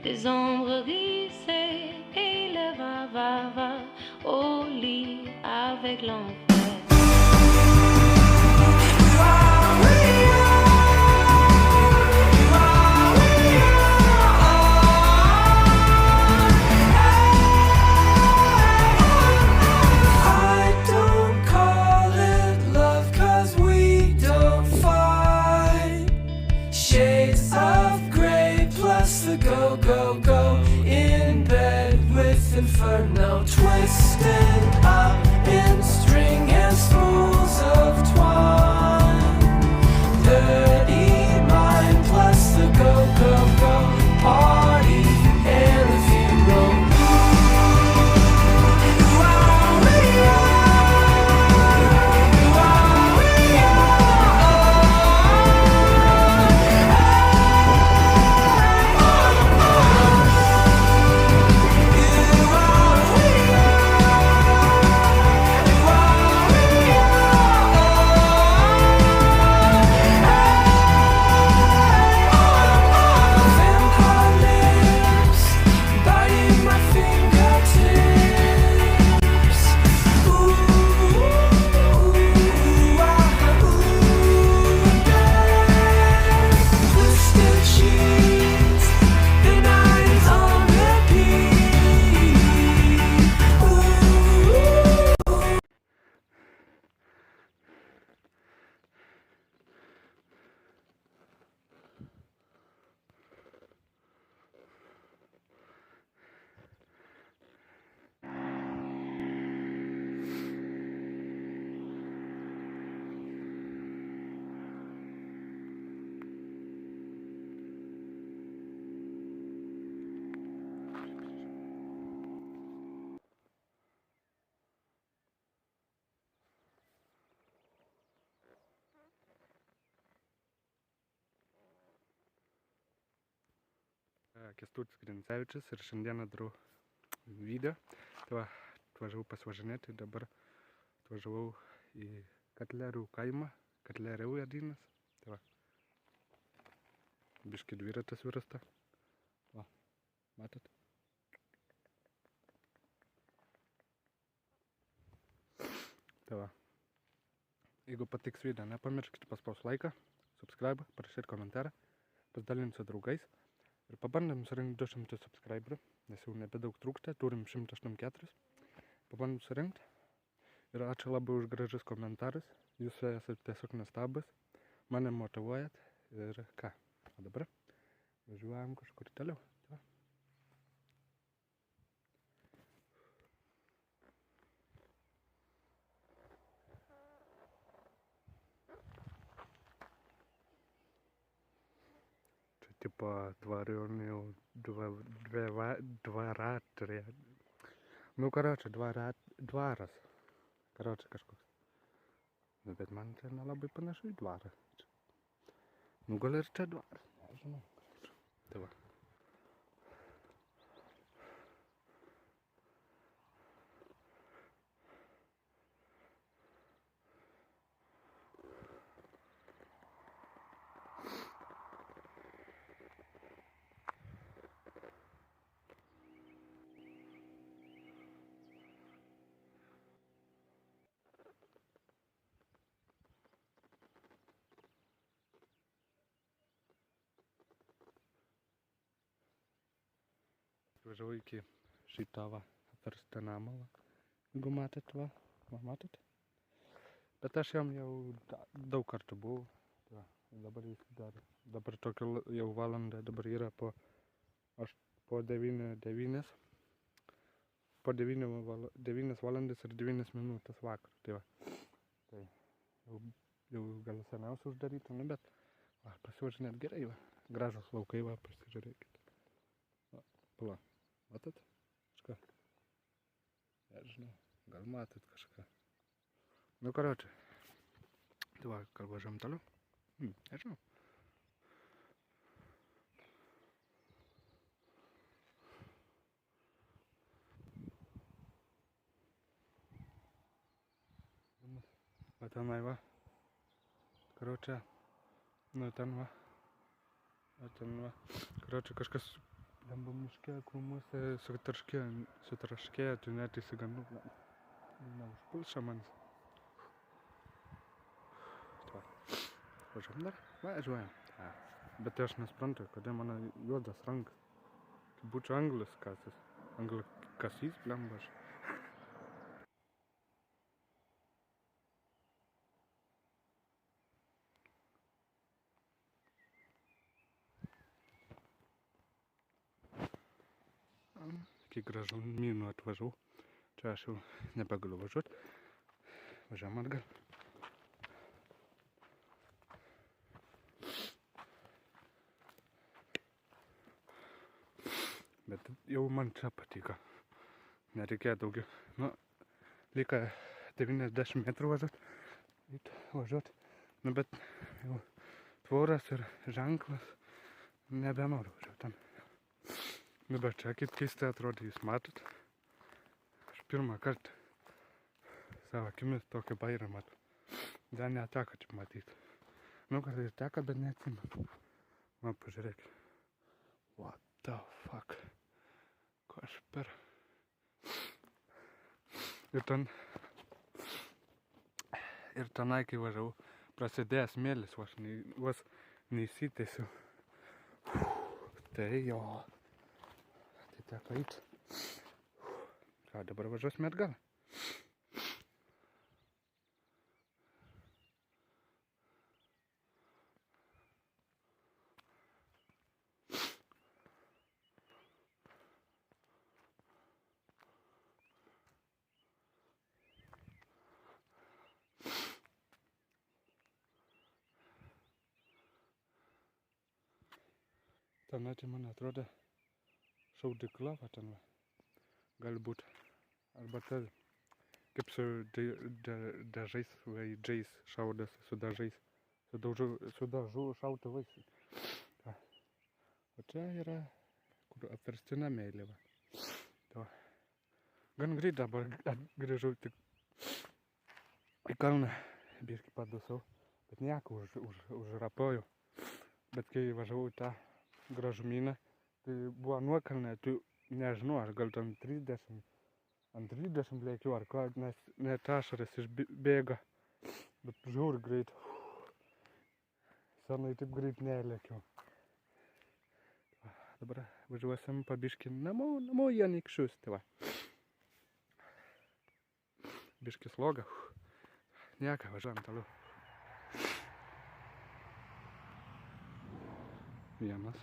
des ombres glissées et le va au lit avec l'enfer. Go in bed with inferno, twisted up in string and spools of twine. Dirty mind plus the go party and the funeral. Kęstutis Grincevičius ir šiandieną darau video. Tai va, atvažiavau pasivažinėti, dabar atvažiavau į Katlerių kaimą, Katlerių Jedynas. Tai va, biškį dviratis virsta. Va, matot? Tai va, jeigu patiks video, nepamirškite paspausti laiką, subscribe, parašyti komentarą, pasidalinti su draugais. Ir pabandėm surinkti 200 subscriberių, nes jau nebedaug trūksta, turim 184. Pabandėm surinkti. Ir ačiū labai už gražius komentarus. Jūs esate tiesiog nuostabūs. Mane motyvuojat. Ir ką? O dabar važiuojam kažkur toliau. Tipo dvaronių dvaratrė. Nu, karočią, dvaras. Karočią kažkoks. Nu, bet man čia nelabai panašu į dvarą. Nu, gal ir čia dvaras. Nežinau. Tai va. Važiavau iki šito va apverstą namą, jeigu matėt va, matot? Bet aš jam jau daug kartų buvau, va, dabar jis dar, dabar tokia jau valanda, dabar yra po 9 valandas ir 9 minutės vakar, tai va, tai jau gal seniausiai uždaryta, nu bet, va, pasivažinėt gerai, va, gražus laukai, va, pasižiūrėkit, va, pala. Matot kažką? Nežinau, gal matot kažką. Nu, karočią. Tai va, gal važiuojam toliau? Nežinau. Va tenai va. Karočią. Nu, ten va. Va ten va. Karočią kažkas Lemba miške krūmuose sutraškėję, tu net įsigandau. Neužpulša manis. Važiuojam dar? Važiuojam. Bet aš nesprantu, kodėl mano juodas rankas. Kaip būčiau anglis kasys. Anglis kasys, blemba aš. Iki gražu mynų atvažiavau. Čia aš jau nebegaliu važiuoti. Važiuojam atgal. Bet jau man čia patiko. Nereikėjo daugiau. Nu, liko 90 metrų važiuoti. Nu, bet jau tvoras ir ženklas. Nebenoriu važiuoti ten. Nu, bet čia kaip keistai atrodo, jūs matot. Aš pirmą kartą savo akimis tokį bairą matau. Dar neteko čia matyti. Nu, kartais teko, bet neatsimenu. Man pažiūrėk. What the fuck? Ko aš per... Ir tenai, kai važiavau, prasidėjęs smėlis, vos neįsiteisiu. Tai jo. Tai teko eit. Ką, dabar važiuosime atgal. Tenai, tai man atrodo, šaudykla va ten va. Gali būti. Arba ta, kaip su dažais vaidžiais šaudosi, su dažais. Su dažų šautuvais. O čia yra, kur apverstina meilė va. To. Gan greit dabar grįžau tik į kalną. Biškį padusau. Bet nieko užrapojau. Bet kai važiavau tą gražumyną, tai buvo nuokalnė, tu nežinau, aš gal ten 30 lėkiu ar ką, nes net ašaras išbėga, bet žiūri greit. Senai taip greit nelėkiu. Dabar važiuosim pabiškį namo į Anykščius, tai va. Biškį sloga. Nieko, važiuojam toliau. Vienas.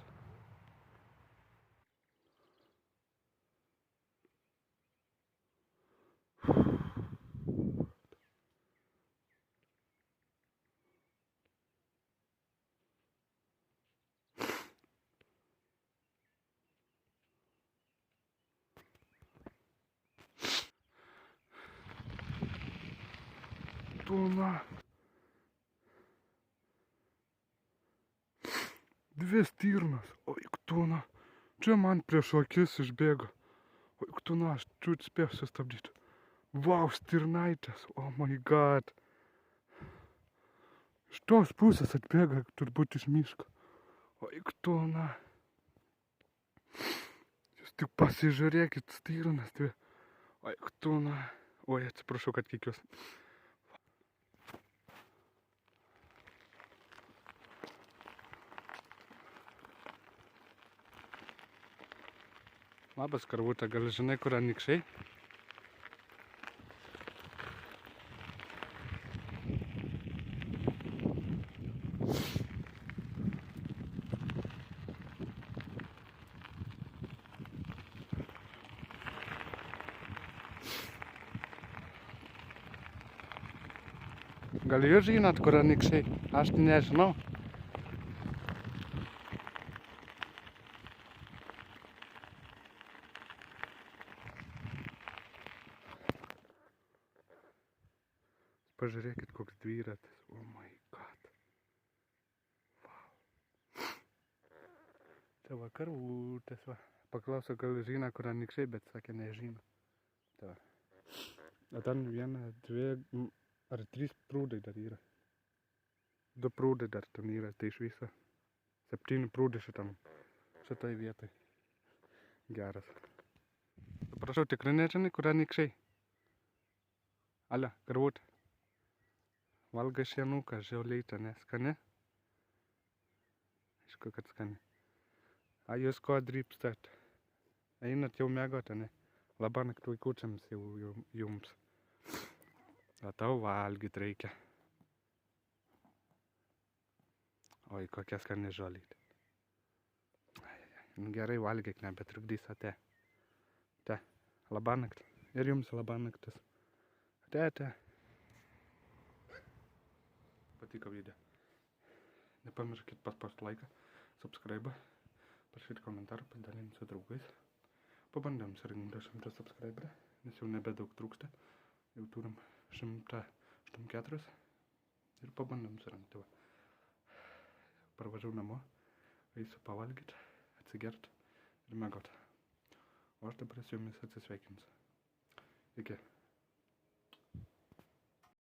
Tuna. 2 stirnas. Oi, tuna. Čia man prieš akis išbėga. Oi, tuna, aš čiut spėjau sustabdyti. Vau, stirnaitės. Oh my god. Iš tos pusės atbėga turbūt iš miško. Oi, tuna. Jūs tik pasižiūrėkit, stirnas. Oi, tuna. Oi, atsiprašau, kad kikiuos. Labas, karvutė, gal žinai, kur Anykščiai? Gal jūs žinot, kur Anykščiai? Aš nežinau. Pažiūrėkit, koks dviratis. Oh my god. Wow. Čia va karvutės va. Paklausiau, gal žino, kur Anykščiai, bet sakė, nežino. Tai va. O ten 1, 2 ar 3 prūdai dar yra. 2 prūdai dar ten yra, tai iš viso 7 prūdai šitai vietai. Geras. Prašau, tikrai nežinai, kur anykščiai? Ale, karvut. Valgai šienuką, žiaulytę, neskani? Aišku, kad skani. A jūs ko drypstat? Einat jau mėgot, ne? Labanakt vaikučiams jau jums. O tau valgyt reikia. Oi, kokia skani žolytė. Nu gerai, valgyk, nebetrukdys ate. Te, labanakt. Ir jums labanaktas. Ate. Patiko video. Nepamirškit paspausti laiką, subscribe, parašyti komentarą, pasidalinti su draugais. Pabandėm surinkti 100 subscriberį, nes jau nebedaug trūksta. Jau turim 104 ir pabandėm surinkti. Parvažiau namo, eisiu pavalgyti, atsigert ir mėgot. O aš dabar su jumis atsisveikinsiu. Iki.